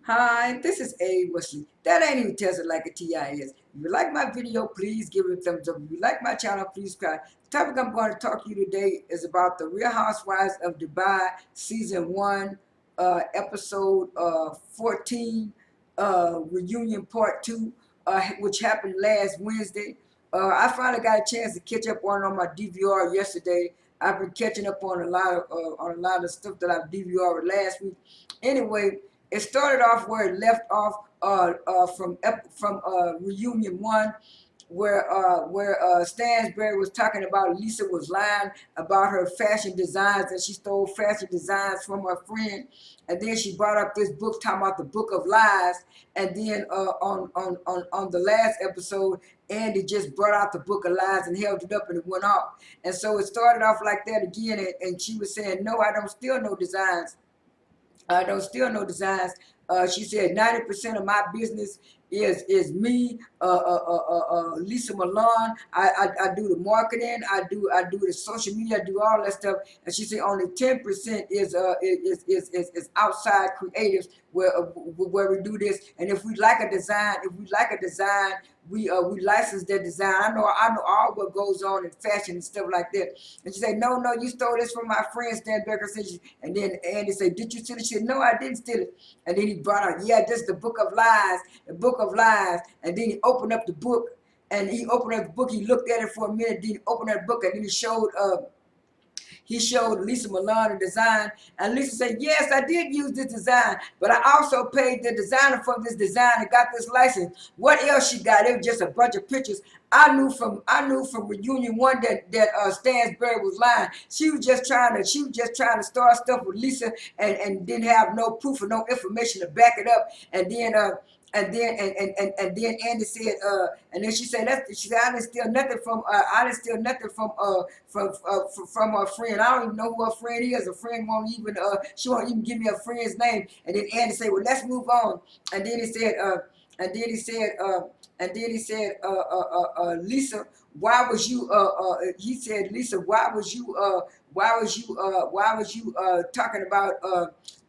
Hi, this is A. Wesley. That ain't even tells it like a TIS. If you like my video, please give it a thumbs up. If you like my channel, please subscribe. The topic I'm going to talk to you today is about the Real Housewives of Dubai, season 1, episode 14, reunion part 2, which happened last Wednesday. I finally got a chance to catch up on my DVR yesterday. I've been catching up on a lot of stuff that I've DVR'd last week. Anyway, it started off where it left off from reunion 1, where Standsbury was talking about Lesa was lying about her fashion designs, and she stole fashion designs from her friend. And then she brought up this book talking about the book of lies. And then on the last episode, Andy just brought out the book of lies and held it up, and it went off. And so it started off like that again, and she was saying, no, I don't steal no designs. I don't steal no designs. She said 90% of my business is me, Lesa Milan. I do the marketing. I do the social media. I do all that stuff. And she said only 10% is outside creatives where we do this. And if we like a design, we license that design. I know all what goes on in fashion and stuff like that. And she said, no, you stole this from my friend Stan Becker. And then Andy said, did you steal it? She said, no, I didn't steal it. And then he brought out, yeah, this is the book of lies, the book of lies. And then he opened up the book, and he opened up the book. He looked at it for a minute, then he opened up the book, and then he showed Lesa Milan the design, and Lesa said, yes, I did use this design, but I also paid the designer for this design and got this license. What else she got? It was just a bunch of pictures. I knew from reunion 1 that Stansbury was lying. She was just trying to start stuff with Lesa, and didn't have no proof or no information to back it up. And then Andy said, and then she said, I didn't steal nothing from her friend. I don't even know who her friend is. Her friend she won't even give me her friend's name. And then Andy said, well, let's move on. And then he said, and then he said, Lesa, why was you? He said, Lesa, why was you?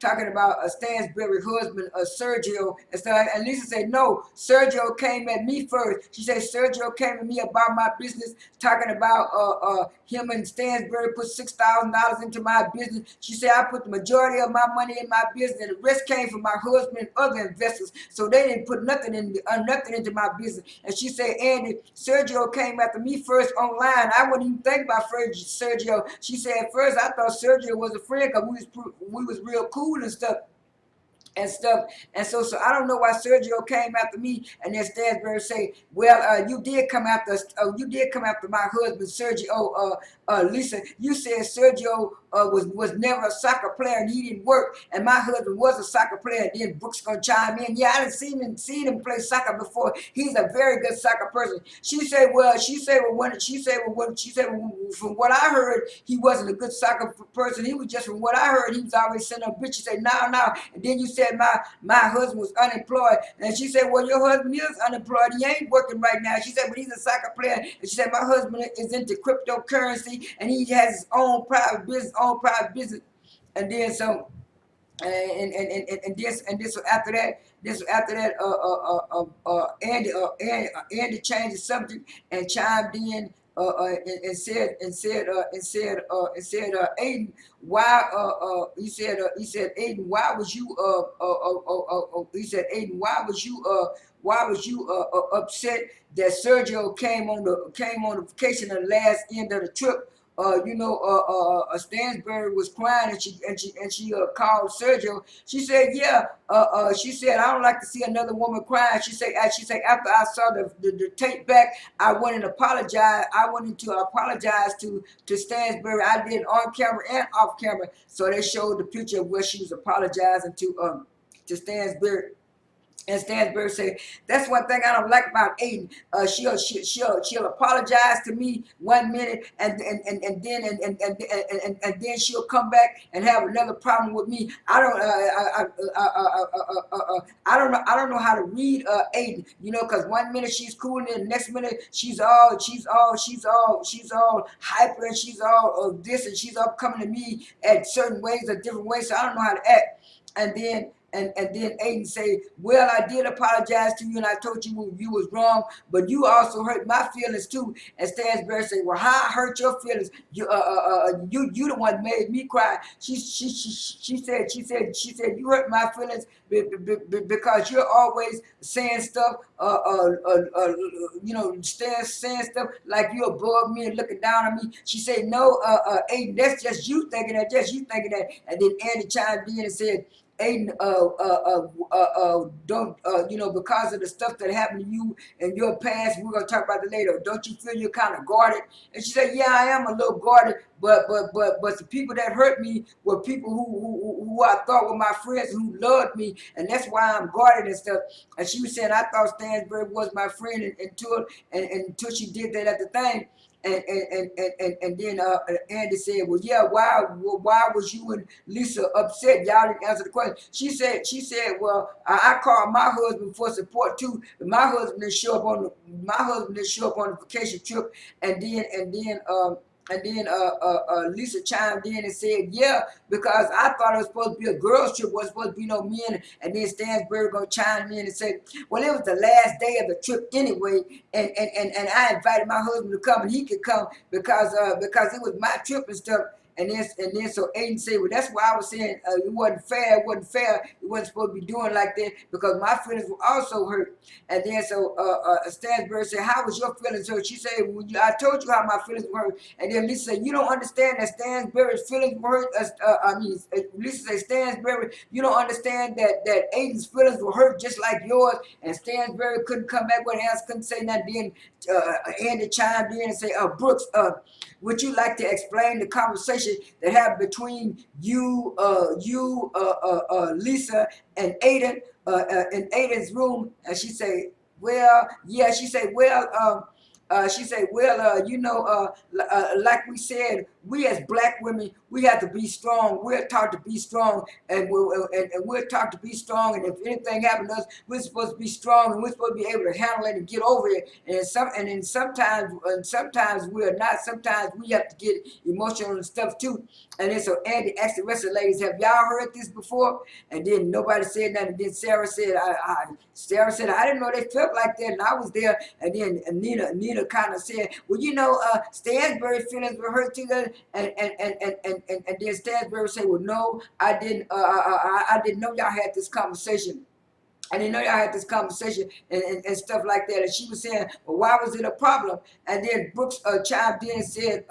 Talking about Stansbury husband, Sergio, and stuff. And Lesa said, no, Sergio came at me first. She said, Sergio came at me about my business, talking about him and Stansbury put $6,000 into my business. She said, I put the majority of my money in my business, and the rest came from my husband and other investors. So they didn't put nothing into my business. And she said, Andy, Sergio came after me first online. I wouldn't even think about Sergio. She said, at first I thought Sergio was a friend because we was real cool and stuff. And so I don't know why Sergio came after me. And then Stansbury say, well, you did come after my husband, Sergio. Lesa, you said Sergio was never a soccer player and he didn't work, and my husband was a soccer player. And then Brooks gonna chime in, yeah, I didn't seen him play soccer before. He's a very good soccer person. She said, from what I heard, he wasn't a good soccer person. He was just, from what I heard, he was always sending a bitch. She said, no. And then you said my husband was unemployed. And she said, well, your husband is unemployed. He ain't working right now. She said, but he's a soccer player. And she said, my husband is into cryptocurrency, and he has his own private business. And then so so Andy changed the subject and chimed in, Aiden, Aiden, why was you he said, Aiden, why was you upset that Sergio came on the vacation at the last end of the trip? Stansbury was crying, and she called Sergio. She said, yeah. She said, I don't like to see another woman crying. She said, after I saw the tape back, I went and apologized. I went into apologize to Stansbury. I did on camera and off camera. So they showed the picture of where she was apologizing to Stansbury. And Stansbury said, that's one thing I don't like about Aiden. She'll apologize to me 1 minute, and then she'll come back and have another problem with me. I don't know how to read Aiden, because 1 minute she's cool, and then the next minute she's all hyper, and she's all this, and she's all coming to me at certain ways or different ways. So I don't know how to act. And then And then Aiden say, well, I did apologize to you and I told you was wrong, but you also hurt my feelings too. And Stansbury say, well, how I hurt your feelings? You the one made me cry. She said you hurt my feelings because you're always saying stuff, saying stuff like you're above me and looking down on me. She said, no, Aiden, that's just you thinking that, And then Andy chimed in and said, Aiden, don't, because of the stuff that happened to you in your past, we're gonna talk about it later. Don't you feel you're kind of guarded? And she said, yeah, I am a little guarded, but the people that hurt me were people who I thought were my friends who loved me, and that's why I'm guarded and stuff. And she was saying, I thought Stansbury was my friend until she did that at the thing. And then Andy said, well, yeah, why was you and Lesa upset? Y'all didn't answer the question. She said, well, I called my husband for support too, but my husband didn't show up on the vacation trip. And then Lesa chimed in and said, yeah, because I thought it was supposed to be a girls trip, wasn't supposed to be no men. And then Stansbury gonna chime in and say, well, it was the last day of the trip anyway, and I invited my husband to come and he could come because it was my trip and stuff. And then so Aiden said, well, that's why I was saying it wasn't fair. It wasn't fair. It wasn't supposed to be doing like that because my feelings were also hurt. And then so Stansbury said, how was your feelings hurt? She said, well, I told you how my feelings were hurt. And then Lesa said, you don't understand that Stansbury's feelings were hurt. Lesa said, Stansbury, you don't understand that Aiden's feelings were hurt just like yours. And Stansbury couldn't come back with an answer, couldn't say nothing. Then Andy chimed in and said, Brooks, would you like to explain the conversation that happened between Lesa and Aiden in Aiden's room? And she said, well, yeah. She said, well, like we said, we as black women, we have to be strong. We're taught to be strong, and we're taught to be strong. And if anything happens to us, we're supposed to be strong, and we're supposed to be able to handle it and get over it. And sometimes we're not. Sometimes we have to get emotional and stuff too. And then so Andy asked the rest of the ladies, "Have y'all heard this before?" And then nobody said nothing. And then Sarah said, Sarah said, I didn't know they felt like that, and I was there. And then Nina kind of said, well, Stansbury feelings were hurt too. And then Stansbury said, well, no, I didn't. I didn't know y'all had this conversation. I didn't know y'all had this conversation and stuff like that. And she was saying, well, why was it a problem? And then Brooks chimed in and said,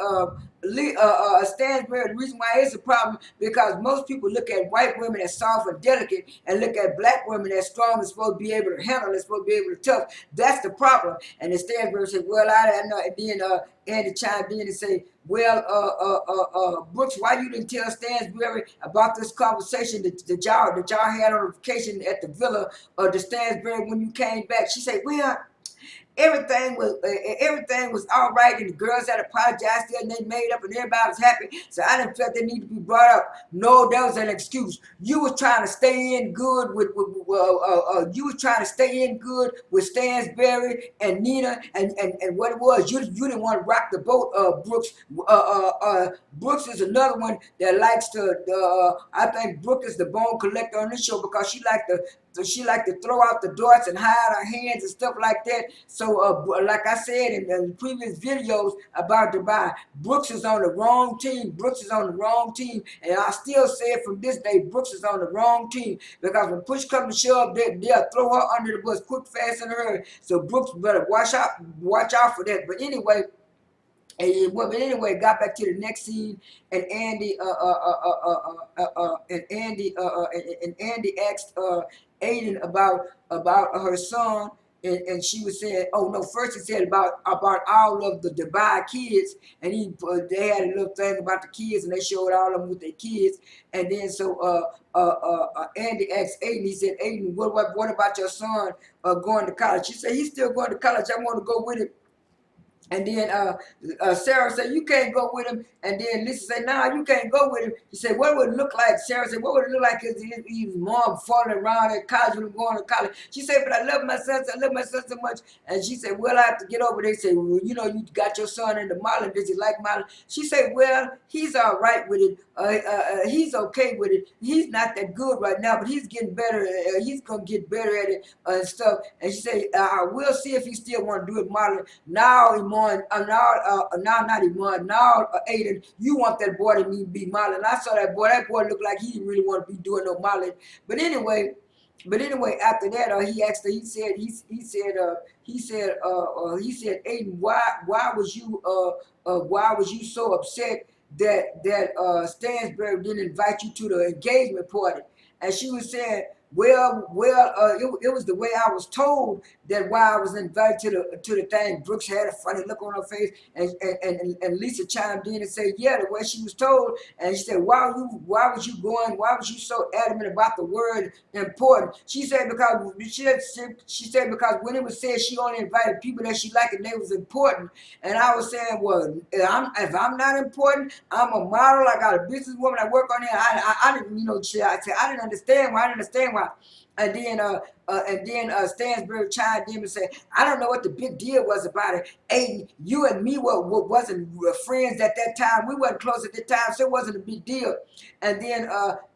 Stansbury, the reason why it's a problem because most people look at white women as soft and delicate and look at black women as strong and supposed to be able to handle it, supposed to be able to tough. That's the problem. And then Stansbury said, well, I don't know. And then Andy chimed in and said, well, Brooks, why you didn't tell Stansbury about this conversation that y'all had on vacation at the villa to Stansbury when you came back? She said, well, everything was all right, and the girls had apologized to her, and they made up, and everybody was happy. So I didn't feel they need to be brought up. No, that was an excuse. You was trying to stay in good with Stansbury and Nina, and what it was, you didn't want to rock the boat, Brooks. Brooks is another one that likes to. I think Brooke is the bone collector on this show because she liked to throw out the darts and hide her hands and stuff like that. So, like I said in the previous videos about Dubai, Brooks is on the wrong team. Brooks is on the wrong team, and I still say it from this day, Brooks is on the wrong team because when push comes to shove, they'll throw her under the bus quick, fast, and hurry. So Brooks better watch out for that. But anyway. But anyway, got back to the next scene, and Andy asked Aiden about her son, and she was saying, oh no, first he said about all of the Dubai kids, and they had a little thing about the kids, and they showed all of them with their kids, and then so Andy asked Aiden, he said, Aiden, what about your son going to college? She said, he's still going to college. I want to go with him. And then Sarah said, "You can't go with him." And then Lisa said, "Nah, you can't go with him." He said, "What would it look like?" Sarah said, "What would it look like if his mom falling around at college when I'm going to college?" She said, "But I love my son. I love my son so much." And she said, "Well, I have to get over there." He said, "Well, you know, you got your son into modeling. Does he like modeling?" She said, "Well, he's all right with it. He's okay with it. He's not that good right now, but he's getting better. He's gonna get better at it and stuff." And she said, "I will see if he still want to do it modeling." Now, Iman, now not Iman, now Aiden, you want that boy to be modeling. I saw that boy. That boy looked like he didn't really want to be doing no modeling. But anyway, after that, he asked her. He said, Aiden, why was you so upset that Stansbury didn't invite you to the engagement party? And she was saying, it was the way I was told that why I was invited to the thing. Brooks had a funny look on her face, and Lisa chimed in and said, "Yeah, the way she was told." And she said, Why was you going? Why was you so adamant about the word important?" She said, she said because when it was said she only invited people that she liked and they was important. And I was saying, well, if I'm not important, I'm a model. I got a businesswoman. I work on it. I didn't, I said I didn't understand why. I didn't understand why. And then Stansbury chimed in and said, "I don't know what the big deal was about it. Aiden, you and me wasn't friends at that time. We wasn't close at that time, so it wasn't a big deal." And then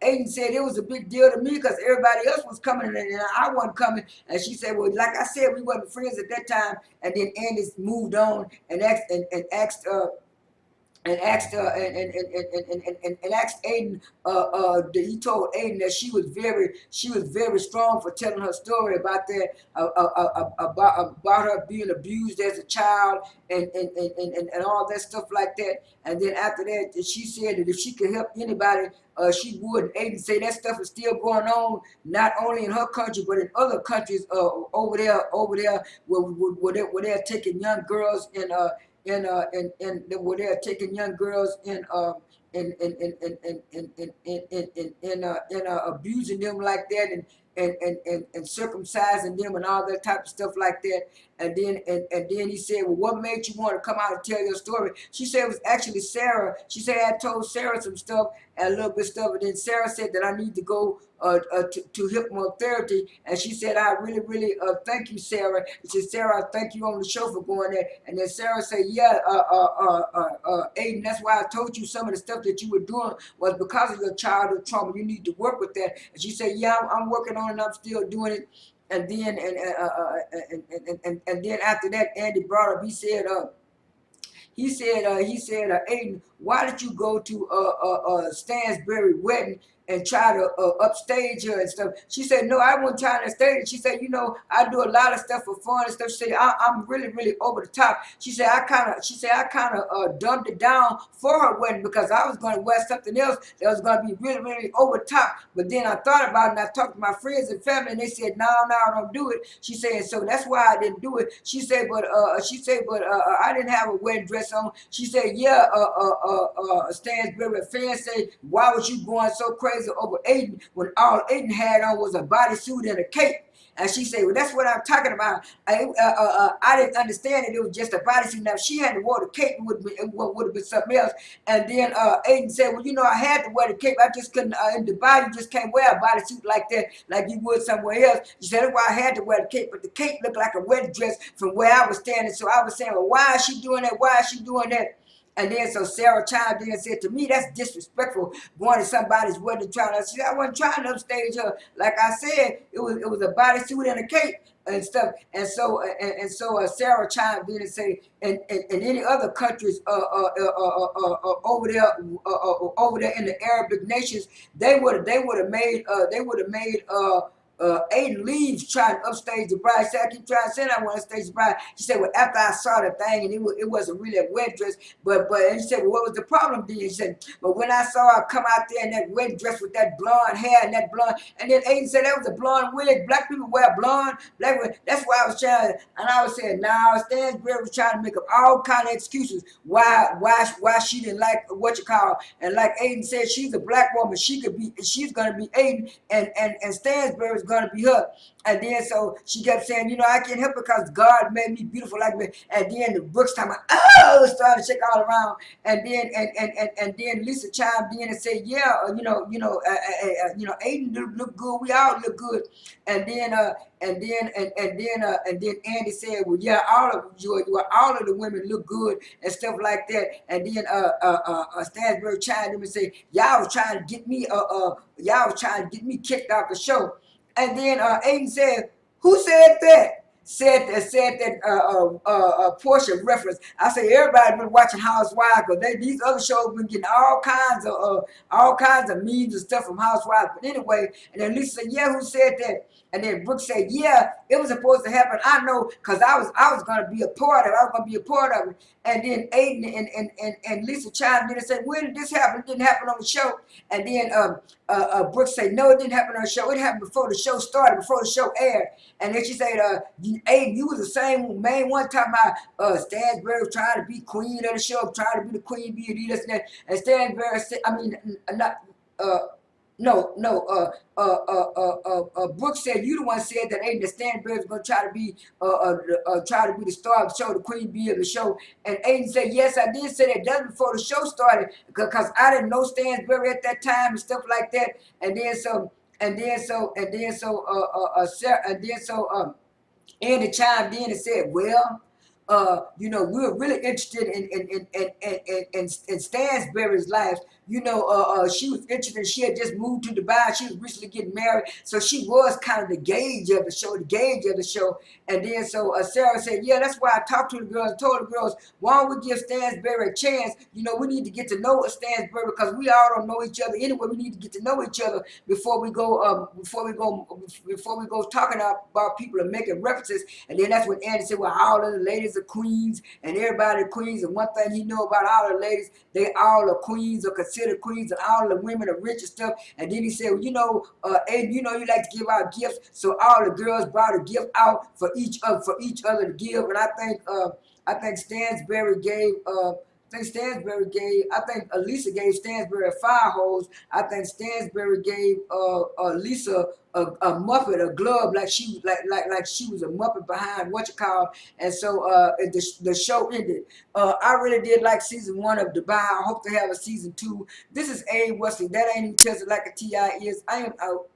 Aiden said it was a big deal to me because everybody else was coming and I wasn't coming. And she said, "Well, like I said, we wasn't friends at that time." And then Andy moved on and asked Aiden. He told Aiden that she was very strong for telling her story about that, about her being abused as a child and all that stuff like that. And then after that, she said that if she could help anybody, she would. Aiden said that stuff is still going on, not only in her country but in other countries over there where they're taking young girls and where they're taking young girls and abusing them like that and circumcising them and all that type of stuff like that. And then he said, "Well, what made you want to come out and tell your story?" She said it was actually Sarah. She said I told Sarah some stuff and a little bit of stuff, and then Sarah said that I need to go to hypnotherapy. And she said, "I really, really thank you, Sarah." She said, "Sarah, I thank you on the show for going there." And then Sarah said, "Yeah, Aiden, that's why I told you some of the stuff that you were doing was because of your childhood trauma. You need to work with that." And she said, "Yeah, I'm working on it. I'm still doing it." And then and then after that, Andy brought up. He said, Aiden, why did you go to Stansbury wedding and try to upstage her and stuff?" She said, "No, I wasn't trying to stage it." She said, "I do a lot of stuff for fun and stuff." She said, I'm really, really over the top." She said, I kind of dumbed it down for her wedding because I was going to wear something else that was going to be really, really over the top. But then I thought about it and I talked to my friends and family and they said, "No, no, don't do it." She said, "So that's why I didn't do it." She said, but I didn't have a wedding dress on. She said, "Yeah, Stansbury fans say, why was you going so crazy over Aiden when all Aiden had on was a bodysuit and a cape?" And she said, "Well, that's what I'm talking about. I didn't understand it. It was just a bodysuit. Now, if she hadn't wore the cape, would have been something else." And then Aiden said, "Well, I had to wear the cape. I just couldn't, in Dubai, you just can't wear a bodysuit like that, like you would somewhere else." She said, "That's why I had to wear the cape. But the cape looked like a wedding dress from where I was standing. So I was saying, well, why is she doing that? Why is she doing that?" And then so Sarah chimed in and said, "To me, that's disrespectful going to somebody's wedding trying to." She said, "I wasn't trying to upstage her. Like I said, it was a bodysuit and a cape and stuff." And so Sarah chimed in and said, "In any other countries over there in the Arabic nations, they would have made Aiden leave trying to upstage the bride." She said, "I keep trying to say I want to upstage the bride." She said, "Well, after I saw the thing and it wasn't really a wedding dress, but," and she said, "Well, what was the problem then?" She said, "But when I saw her come out there in that wedding dress with that blonde hair and that blonde," and then Aiden said, "That was a blonde wig. Black people wear blonde. That's why I was trying." And I was saying, "Now, Stansbury was trying to make up all kind of excuses why she didn't like what you call." And like Aiden said, she's a black woman. She's gonna be Aiden, and Stansbury is gonna be her. And then so she kept saying, you know, I can't help it because God made me beautiful like me. And then the Brooks time, started to shake all around. And then and then Lisa chimed in and said, yeah, Aiden look good. We all look good. And then and then Andy said, well, yeah, all of the women look good and stuff like that. And then Stansbury chimed in and said, y'all was trying to get me kicked off the show. And then Aiden said, "Who said that?" Said that Portia reference. I say everybody been watching Housewives because these other shows been getting all kinds of memes and stuff from Housewives. But anyway, and then Lisa said, "Yeah, who said that?" And then Brooke said, "Yeah, it was supposed to happen. I know because I was gonna be a part of it. I was gonna be a part of it." And then Aiden and Lisa chimed in and said, "When did this happen? It didn't happen on the show." And then Brooke said, "No, it didn't happen on the show. It happened before the show started, before the show aired." And then she said, Aiden, you was the same main one talking about Stansbury was trying to be queen of the show, trying to be the queen bee, this and that." And Stansbury said, I mean, not, uh, no, no, Brooke said, "You the one said that Aiden Stansbury was going to try to be the star of the show, the queen bee of the show." And Aiden said, "Yes, I did say that just before the show started because I didn't know Stansbury at that time and stuff like that." And then so, and then so, and then so, Sarah, and then so, Andy chimed in and said, "Well, we're really interested in Stansbury's life. She was interested. She had just moved to Dubai. She was recently getting married, so she was kind of the gauge of the show, And then so Sarah said, "Yeah, that's why I talked to the girls, told the girls, why don't we give Stansbury a chance? We need to get to know Stansbury because we all don't know each other anyway. We need to get to know each other before we go talking about people and making references." And then that's when Andy said, "Well, all of the ladies are queens and everybody are queens. And one thing he know about all the ladies, they all are queens or considered queens, and all the women are rich and stuff." And then he said, "Well, Aiden, you like to give out gifts." So all the girls brought a gift out for each other to give. And I think Stansbury gave I think Lisa gave Stansbury a fire hose. I think Stansbury gave Lisa a muppet, a glove, like she was a muppet behind what you call. And so the show ended. I really did like season 1 of Dubai. I hope to have a season 2. This is A. Wesley. That ain't even tested like a TI is. I am out.